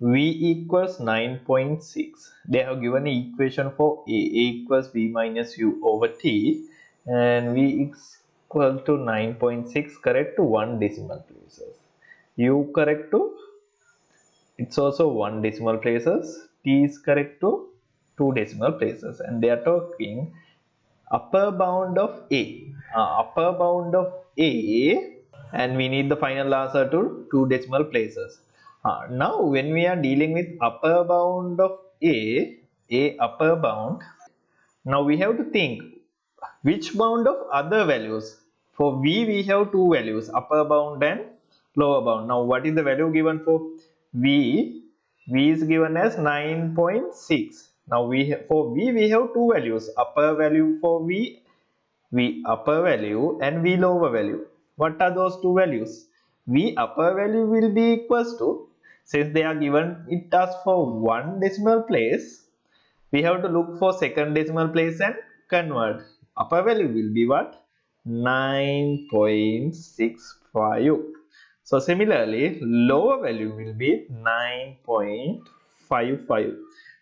v equals 9.6. They have given an equation for a equals v minus u over t, and v is equal to 9.6 correct to 1 decimal places. U correct to, it's also 1 decimal places. T is correct to 2 decimal places, and they are talking upper bound of a. Upper bound of a, and we need the final answer to 2 decimal places. Now when we are dealing with upper bound of a upper bound, now we have to think which bound of other values. For v we have two values, upper bound and lower bound. Now what is the value given for v? V is given as 9.6. now for v we have two values, upper value for v upper value and v lower value. What are those two values? V upper value will be equals to, since they are given it as for 1 decimal place, we have to look for second decimal place and convert. Upper value will be what? 9.65. So similarly lower value will be 9.55.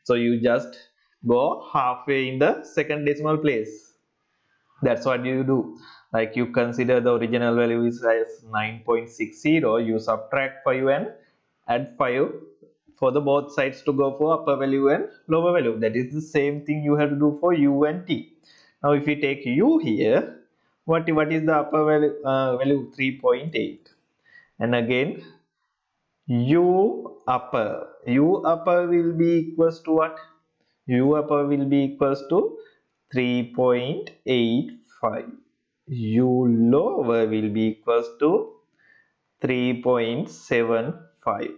so you just go halfway in the second decimal place. That's what you do. Like you consider the original value is as 9.60, you subtract 5 and add 5 for the both sides to go for upper value and lower value. That is the same thing you have to do for u and t. Now if we take u here, what is the upper value? Value 3.8, and again u upper will be equals to what? U upper will be equals to 3.85. U lower will be equals to 3.75.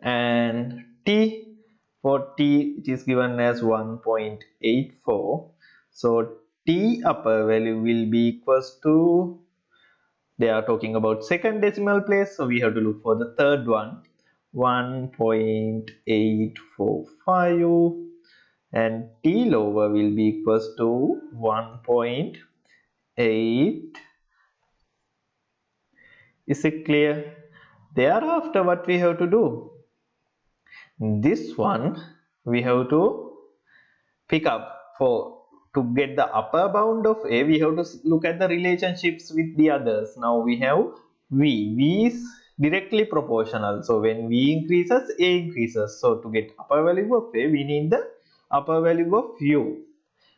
and t, for t it is given as 1.84. so t upper value will be equals to, they are talking about second decimal place, so we have to look for the third one, 1.845, and t lower will be equals to 1.8. Is it clear? Thereafter what we have to do? This one we have to pick up. To get the upper bound of a, we have to look at the relationships with the others. Now we have v is directly proportional, so when v increases a increases. So to get upper value of a, we need the upper value of u.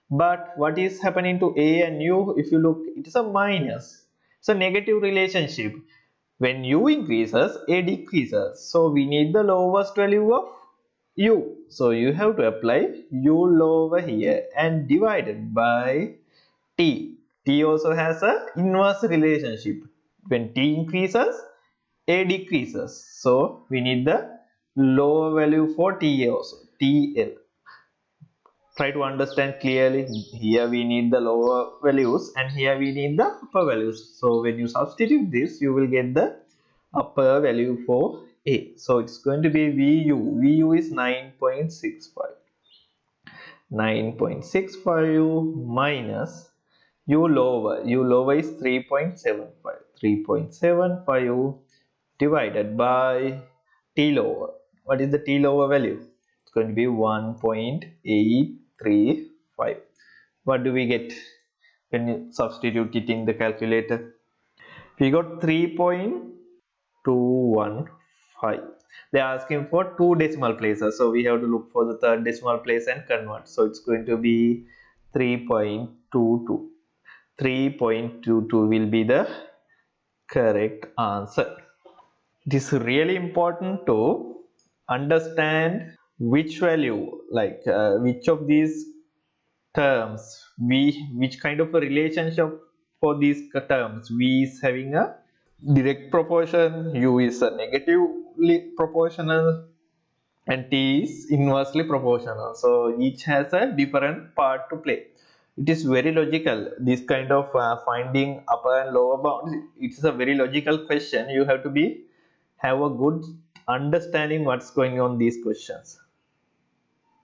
But what is happening to a and u? If you look, it is a minus. It's a negative relationship. When u increases, a decreases. So we need the lowest value of u. So you have to apply u lower here and divided by t. T also has a inverse relationship. When t increases, a decreases. So we need the lower value for t also, TL. Try to understand clearly. Here we need the lower values and here we need the upper values. So when you substitute this, you will get the upper value for a. So it's going to be vu is 9.65. 9.65 minus u lower is 3.75. 3.75 divided by t lower. What is the t lower value? It's going to be 1.835. What do we get when you substitute it in the calculator? We got 3.215. They are asking for 2 decimal places, so we have to look for the third decimal place and convert. So it's going to be 3.22. 3.22 will be the correct answer. It is really important to understand which value, like which of these terms, which kind of a relationship for these terms. V is having a direct proportion, u is a negatively proportional, and t is inversely proportional. So each has a different part to play. It is very logical. This kind of finding upper and lower bounds, it is a very logical question. You have to have a good understanding what's going on these questions.